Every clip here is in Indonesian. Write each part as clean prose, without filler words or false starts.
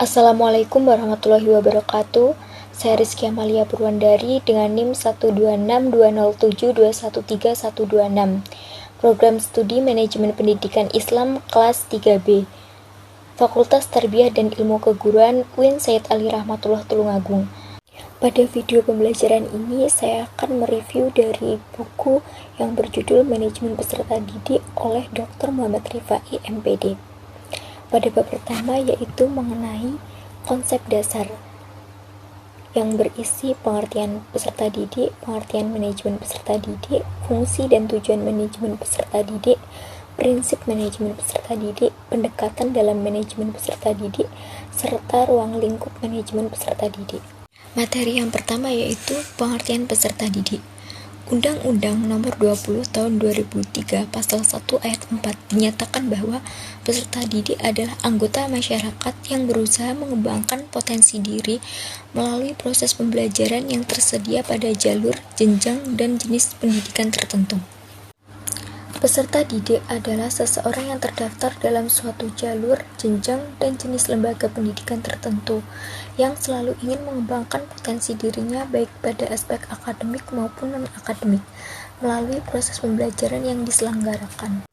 Assalamualaikum warahmatullahi wabarakatuh. Saya Rizky Amalia Purwandari dengan NIM 1262072131126. Program Studi Manajemen Pendidikan Islam kelas 3B. Fakultas Tarbiyah dan Ilmu Keguruan UIN Said Ali Rahmatullah Tulungagung. Pada video pembelajaran ini saya akan mereview dari buku yang berjudul Manajemen Peserta Didik oleh Dr. Muhammad Rifai MPD. Pada bab pertama yaitu mengenai konsep dasar yang berisi pengertian peserta didik, pengertian manajemen peserta didik, fungsi dan tujuan manajemen peserta didik, prinsip manajemen peserta didik, pendekatan dalam manajemen peserta didik, serta ruang lingkup manajemen peserta didik. Materi yang pertama yaitu pengertian peserta didik. Undang-Undang Nomor 20 Tahun 2003 Pasal 1 Ayat 4 dinyatakan bahwa peserta didik adalah anggota masyarakat yang berusaha mengembangkan potensi diri melalui proses pembelajaran yang tersedia pada jalur, jenjang, dan jenis pendidikan tertentu. Peserta didik adalah seseorang yang terdaftar dalam suatu jalur, jenjang, dan jenis lembaga pendidikan tertentu yang selalu ingin mengembangkan potensi dirinya baik pada aspek akademik maupun non-akademik melalui proses pembelajaran yang diselenggarakan.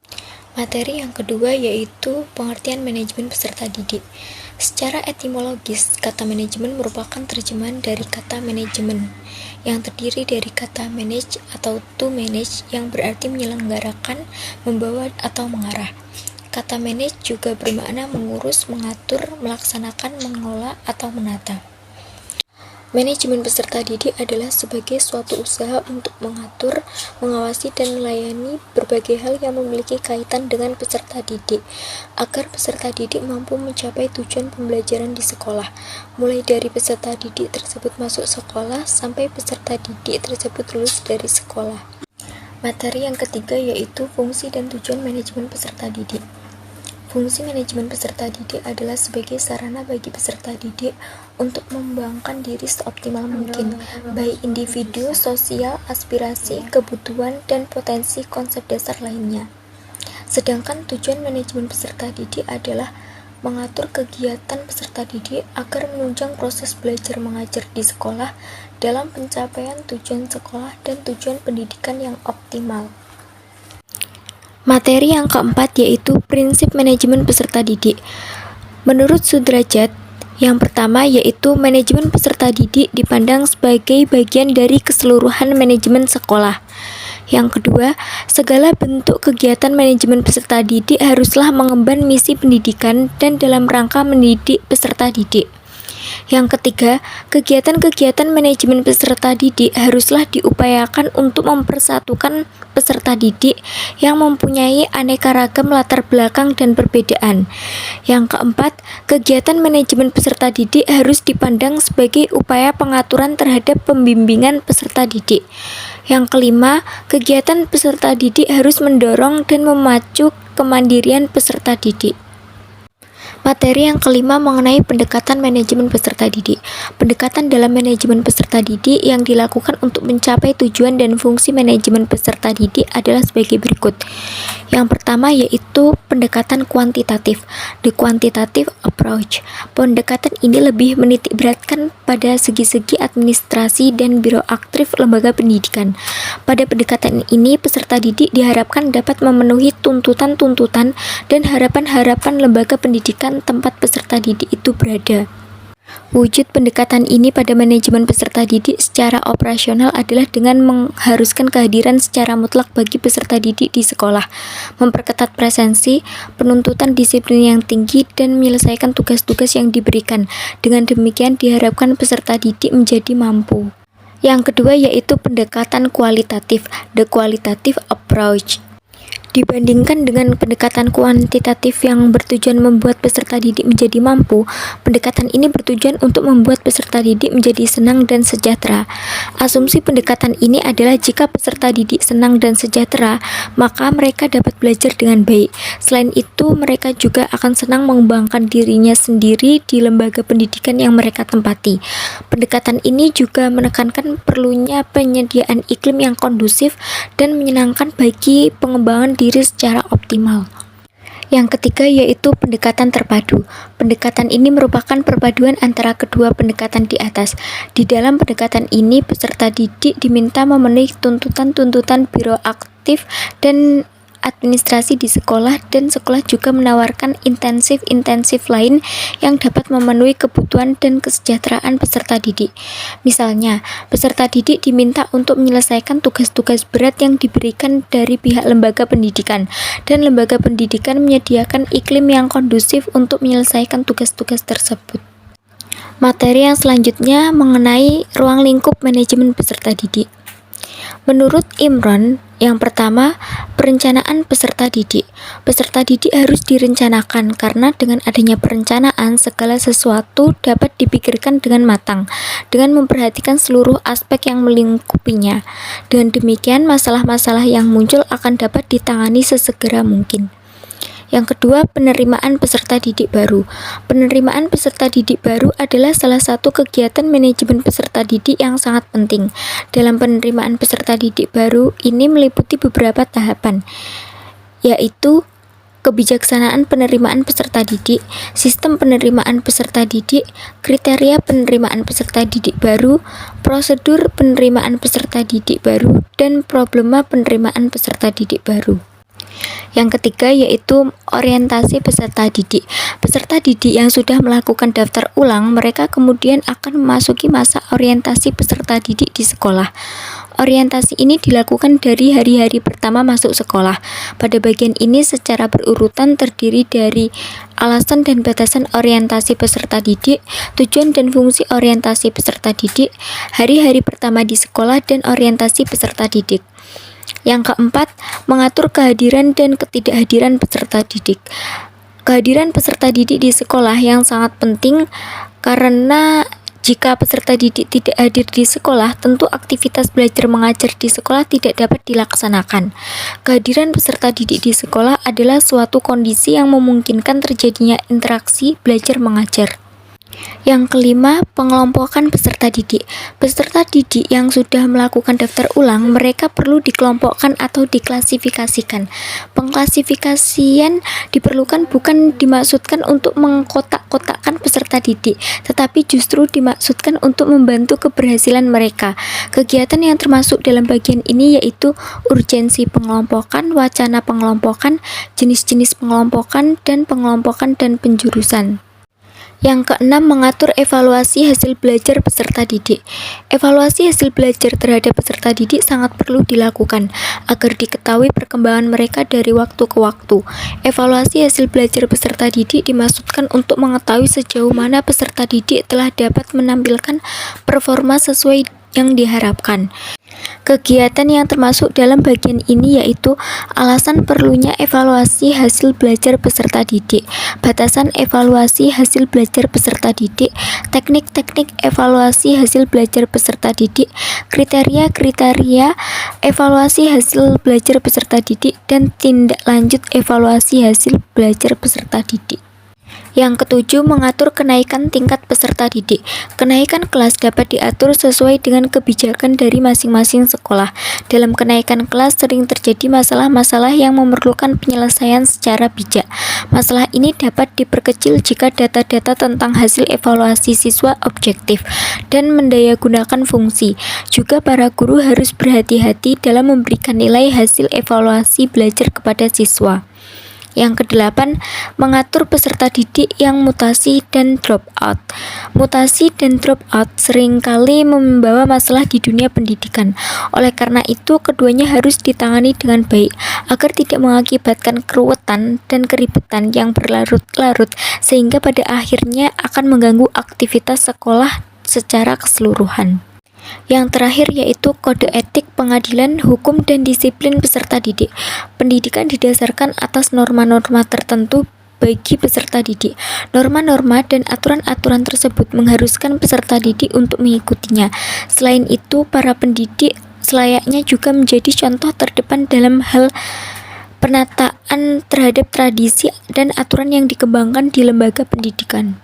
Materi yang kedua yaitu pengertian manajemen peserta didik. Secara etimologis, kata manajemen merupakan terjemahan dari kata manajemen yang terdiri dari kata manage atau to manage yang berarti menyelenggarakan, membawa, atau mengarah. Kata manage juga bermakna mengurus, mengatur, melaksanakan, mengelola, atau menata. Manajemen peserta didik adalah sebagai suatu usaha untuk mengatur, mengawasi, dan melayani berbagai hal yang memiliki kaitan dengan peserta didik, agar peserta didik mampu mencapai tujuan pembelajaran di sekolah, mulai dari peserta didik tersebut masuk sekolah sampai peserta didik tersebut lulus dari sekolah. Materi yang ketiga yaitu fungsi dan tujuan manajemen peserta didik. Fungsi manajemen peserta didik adalah sebagai sarana bagi peserta didik untuk mengembangkan diri seoptimal mungkin, baik individu, sosial, aspirasi, kebutuhan, dan potensi konsep dasar lainnya. Sedangkan tujuan manajemen peserta didik adalah mengatur kegiatan peserta didik agar menunjang proses belajar mengajar di sekolah dalam pencapaian tujuan sekolah dan tujuan pendidikan yang optimal. Materi yang keempat yaitu prinsip manajemen peserta didik. Menurut Sudrajat, yang pertama yaitu manajemen peserta didik dipandang sebagai bagian dari keseluruhan manajemen sekolah. Yang kedua, segala bentuk kegiatan manajemen peserta didik haruslah mengemban misi pendidikan dan dalam rangka mendidik peserta didik. Yang ketiga, kegiatan-kegiatan manajemen peserta didik haruslah diupayakan untuk mempersatukan peserta didik yang mempunyai aneka ragam latar belakang dan perbedaan. Yang keempat, kegiatan manajemen peserta didik harus dipandang sebagai upaya pengaturan terhadap pembimbingan peserta didik. Yang kelima, kegiatan peserta didik harus mendorong dan memacu kemandirian peserta didik. Materi yang kelima mengenai pendekatan manajemen peserta didik. Pendekatan dalam manajemen peserta didik yang dilakukan untuk mencapai tujuan dan fungsi manajemen peserta didik adalah sebagai berikut. Yang pertama yaitu pendekatan kuantitatif, the quantitative approach. Pendekatan ini lebih menitikberatkan pada segi-segi administrasi dan biroaktif lembaga pendidikan. Pada pendekatan ini, peserta didik diharapkan dapat memenuhi tuntutan-tuntutan dan harapan-harapan lembaga pendidikan tempat peserta didik itu berada. Wujud pendekatan ini pada manajemen peserta didik secara operasional adalah dengan mengharuskan kehadiran secara mutlak bagi peserta didik di sekolah, memperketat presensi, penuntutan disiplin yang tinggi, dan menyelesaikan tugas-tugas yang diberikan. Dengan demikian diharapkan peserta didik menjadi mampu. Yang kedua yaitu pendekatan kualitatif, the qualitative approach. Dibandingkan dengan pendekatan kuantitatif yang bertujuan membuat peserta didik menjadi mampu, pendekatan ini bertujuan untuk membuat peserta didik menjadi senang dan sejahtera. Asumsi pendekatan ini adalah jika peserta didik senang dan sejahtera, maka mereka dapat belajar dengan baik. Selain itu, mereka juga akan senang mengembangkan dirinya sendiri di lembaga pendidikan yang mereka tempati. Pendekatan ini juga menekankan perlunya penyediaan iklim yang kondusif dan menyenangkan bagi pengembangan diri secara optimal. Yang ketiga yaitu pendekatan terpadu. Pendekatan ini merupakan perpaduan antara kedua pendekatan di atas. Di dalam pendekatan ini, peserta didik diminta memenuhi tuntutan-tuntutan biroaktif dan administrasi di sekolah, dan sekolah juga menawarkan intensif lain yang dapat memenuhi kebutuhan dan kesejahteraan peserta didik. Misalnya, peserta didik diminta untuk menyelesaikan tugas-tugas berat yang diberikan dari pihak lembaga pendidikan, dan lembaga pendidikan menyediakan iklim yang kondusif untuk menyelesaikan tugas-tugas tersebut. Materi yang selanjutnya mengenai ruang lingkup manajemen peserta didik. Menurut Imron, yang pertama, perencanaan peserta didik. Peserta didik harus direncanakan karena dengan adanya perencanaan, segala sesuatu dapat dipikirkan dengan matang, dengan memperhatikan seluruh aspek yang melingkupinya. Dengan demikian, masalah-masalah yang muncul akan dapat ditangani sesegera mungkin. Yang kedua, penerimaan peserta didik baru. Penerimaan peserta didik baru adalah salah satu kegiatan manajemen peserta didik yang sangat penting. Dalam penerimaan peserta didik baru ini meliputi beberapa tahapan, yaitu kebijaksanaan penerimaan peserta didik, sistem penerimaan peserta didik, kriteria penerimaan peserta didik baru, prosedur penerimaan peserta didik baru, dan problema penerimaan peserta didik baru. Yang ketiga yaitu orientasi peserta didik. Peserta didik yang sudah melakukan daftar ulang, mereka kemudian akan memasuki masa orientasi peserta didik di sekolah. Orientasi ini dilakukan dari hari-hari pertama masuk sekolah. Pada bagian ini secara berurutan terdiri dari alasan dan batasan orientasi peserta didik, tujuan dan fungsi orientasi peserta didik, hari-hari pertama di sekolah, dan orientasi peserta didik. Yang keempat, mengatur kehadiran dan ketidakhadiran peserta didik. Kehadiran peserta didik di sekolah yang sangat penting karena jika peserta didik tidak hadir di sekolah, tentu aktivitas belajar mengajar di sekolah tidak dapat dilaksanakan. Kehadiran peserta didik di sekolah adalah suatu kondisi yang memungkinkan terjadinya interaksi belajar mengajar. Yang kelima, pengelompokan peserta didik. Peserta didik yang sudah melakukan daftar ulang, mereka perlu dikelompokkan atau diklasifikasikan. Pengklasifikasian diperlukan bukan dimaksudkan untuk mengkotak-kotakkan peserta didik, tetapi justru dimaksudkan untuk membantu keberhasilan mereka. Kegiatan yang termasuk dalam bagian ini yaitu urgensi pengelompokan, wacana pengelompokan, jenis-jenis pengelompokan, dan pengelompokan dan penjurusan. Yang keenam, mengatur evaluasi hasil belajar peserta didik. Evaluasi hasil belajar terhadap peserta didik sangat perlu dilakukan agar diketahui perkembangan mereka dari waktu ke waktu. Evaluasi hasil belajar peserta didik dimaksudkan untuk mengetahui sejauh mana peserta didik telah dapat menampilkan performa sesuai yang diharapkan. Kegiatan yang termasuk dalam bagian ini yaitu alasan perlunya evaluasi hasil belajar peserta didik, batasan evaluasi hasil belajar peserta didik, teknik-teknik evaluasi hasil belajar peserta didik, kriteria-kriteria evaluasi hasil belajar peserta didik, dan tindak lanjut evaluasi hasil belajar peserta didik. Yang ketujuh, mengatur kenaikan tingkat peserta didik. Kenaikan kelas dapat diatur sesuai dengan kebijakan dari masing-masing sekolah. Dalam kenaikan kelas sering terjadi masalah-masalah yang memerlukan penyelesaian secara bijak. Masalah ini dapat diperkecil jika data-data tentang hasil evaluasi siswa objektif dan mendayagunakan fungsi. Juga para guru harus berhati-hati dalam memberikan nilai hasil evaluasi belajar kepada siswa. Yang kedelapan, mengatur peserta didik yang mutasi dan drop out. Mutasi dan drop out seringkali membawa masalah di dunia pendidikan. Oleh karena itu, keduanya harus ditangani dengan baik agar tidak mengakibatkan keruwetan dan keributan yang berlarut-larut sehingga pada akhirnya akan mengganggu aktivitas sekolah secara keseluruhan. Yang terakhir yaitu kode etik, pengadilan, hukum, dan disiplin peserta didik. Pendidikan didasarkan atas norma-norma tertentu bagi peserta didik. Norma-norma dan aturan-aturan tersebut mengharuskan peserta didik untuk mengikutinya. Selain itu, para pendidik selayaknya juga menjadi contoh terdepan dalam hal penataan terhadap tradisi dan aturan yang dikembangkan di lembaga pendidikan.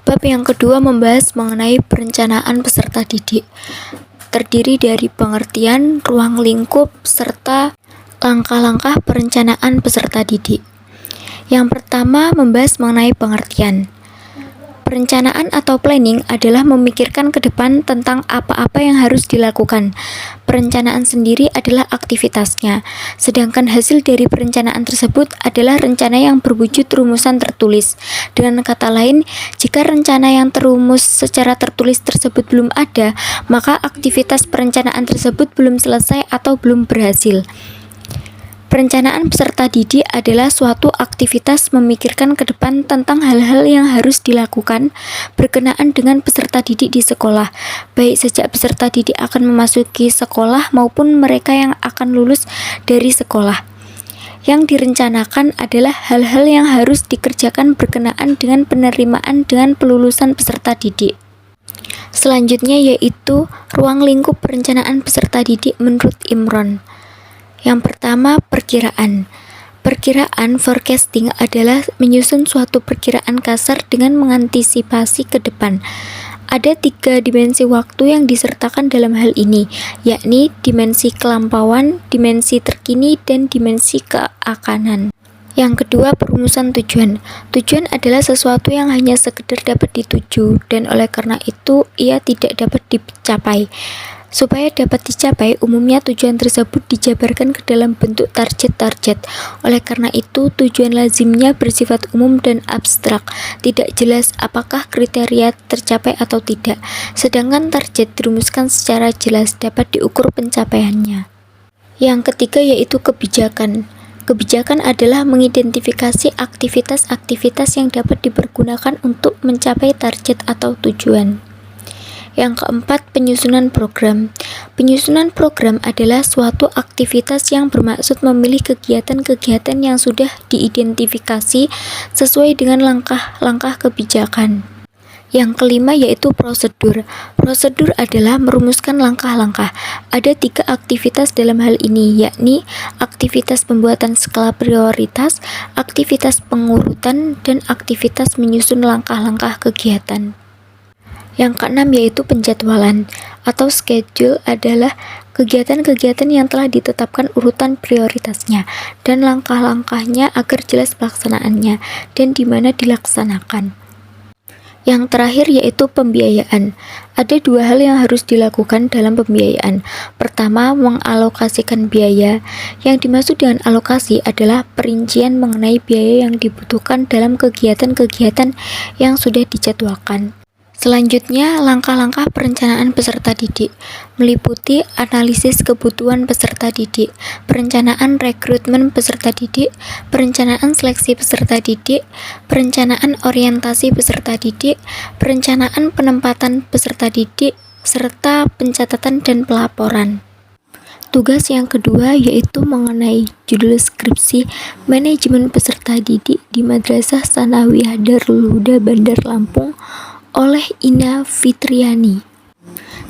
Bab yang kedua membahas mengenai perencanaan peserta didik. Terdiri dari pengertian, ruang lingkup, serta langkah-langkah perencanaan peserta didik. Yang pertama, membahas mengenai pengertian. Perencanaan atau planning adalah memikirkan ke depan tentang apa-apa yang harus dilakukan. Perencanaan sendiri adalah aktivitasnya, sedangkan hasil dari perencanaan tersebut adalah rencana yang berwujud rumusan tertulis. Dengan kata lain, jika rencana yang terumus secara tertulis tersebut belum ada, maka aktivitas perencanaan tersebut belum selesai atau belum berhasil. Perencanaan peserta didik adalah suatu aktivitas memikirkan ke depan tentang hal-hal yang harus dilakukan berkenaan dengan peserta didik di sekolah, baik sejak peserta didik akan memasuki sekolah maupun mereka yang akan lulus dari sekolah. Yang direncanakan adalah hal-hal yang harus dikerjakan berkenaan dengan penerimaan dengan pelulusan peserta didik. Selanjutnya yaitu ruang lingkup perencanaan peserta didik menurut Imron. Yang pertama, perkiraan. Perkiraan forecasting adalah menyusun suatu perkiraan kasar dengan mengantisipasi ke depan. Ada 3 dimensi waktu yang disertakan dalam hal ini, yakni dimensi kelampauan, dimensi terkini, dan dimensi keakanan. Yang kedua, perumusan tujuan. Tujuan adalah sesuatu yang hanya sekedar dapat dituju, dan oleh karena itu ia tidak dapat dicapai. Supaya dapat dicapai, umumnya tujuan tersebut dijabarkan ke dalam bentuk target-target. Oleh karena itu, tujuan lazimnya bersifat umum dan abstrak, tidak jelas apakah kriteria tercapai atau tidak. Sedangkan target dirumuskan secara jelas, dapat diukur pencapaiannya. Yang ketiga yaitu kebijakan. Kebijakan adalah mengidentifikasi aktivitas-aktivitas yang dapat dipergunakan untuk mencapai target atau tujuan. Yang keempat, penyusunan program. Penyusunan program adalah suatu aktivitas yang bermaksud memilih kegiatan-kegiatan yang sudah diidentifikasi sesuai dengan langkah-langkah kebijakan. Yang kelima yaitu prosedur. Prosedur adalah merumuskan langkah-langkah. Ada 3 aktivitas dalam hal ini, yakni aktivitas pembuatan skala prioritas, aktivitas pengurutan, dan aktivitas menyusun langkah-langkah kegiatan. Yang keenam yaitu penjadwalan atau schedule adalah kegiatan-kegiatan yang telah ditetapkan urutan prioritasnya dan langkah-langkahnya agar jelas pelaksanaannya dan di mana dilaksanakan. Yang terakhir yaitu pembiayaan. Ada 2 hal yang harus dilakukan dalam pembiayaan. Pertama, mengalokasikan biaya. Yang dimaksud dengan alokasi adalah perincian mengenai biaya yang dibutuhkan dalam kegiatan-kegiatan yang sudah dijadwalkan. Selanjutnya, langkah-langkah perencanaan peserta didik meliputi analisis kebutuhan peserta didik, perencanaan rekrutmen peserta didik, perencanaan seleksi peserta didik, perencanaan orientasi peserta didik, perencanaan penempatan peserta didik, serta pencatatan dan pelaporan. Tugas yang kedua yaitu mengenai judul skripsi manajemen peserta didik di Madrasah Tsanawiyah Darul Huda Bandar Lampung oleh Ina Fitriani.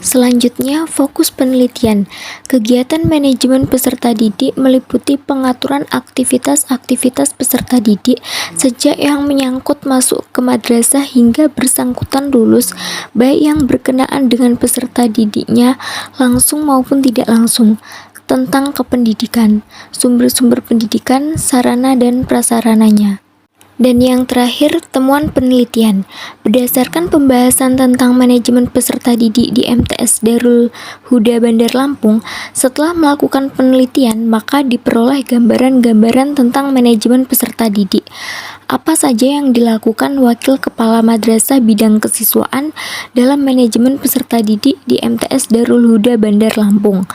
Selanjutnya, fokus penelitian. Kegiatan manajemen peserta didik meliputi pengaturan aktivitas-aktivitas peserta didik sejak yang menyangkut masuk ke madrasah hingga bersangkutan lulus, baik yang berkenaan dengan peserta didiknya langsung maupun tidak langsung, tentang kependidikan, sumber-sumber pendidikan, sarana dan prasarananya. Dan yang terakhir, temuan penelitian. Berdasarkan pembahasan tentang manajemen peserta didik di MTS Darul Huda Bandar Lampung, setelah melakukan penelitian, maka diperoleh gambaran-gambaran tentang manajemen peserta didik. Apa saja yang dilakukan Wakil Kepala Madrasah Bidang Kesiswaan dalam manajemen peserta didik di MTS Darul Huda Bandar Lampung?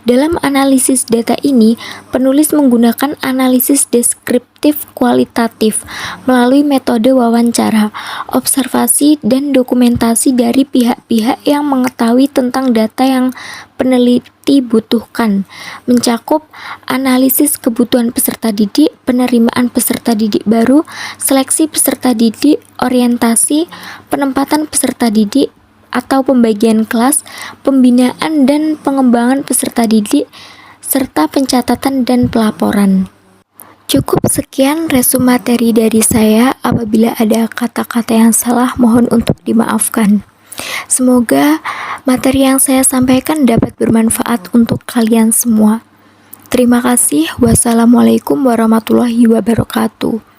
Dalam analisis data ini, penulis menggunakan analisis deskriptif kualitatif melalui metode wawancara, observasi, dan dokumentasi dari pihak-pihak yang mengetahui tentang data yang peneliti butuhkan, mencakup analisis kebutuhan peserta didik, penerimaan peserta didik baru, seleksi peserta didik, orientasi, penempatan peserta didik, atau pembagian kelas, pembinaan dan pengembangan peserta didik, serta pencatatan dan pelaporan. Cukup sekian resume materi dari saya. Apabila ada kata-kata yang salah, mohon untuk dimaafkan. Semoga materi yang saya sampaikan dapat bermanfaat untuk kalian semua. Terima kasih. Wassalamualaikum warahmatullahi wabarakatuh.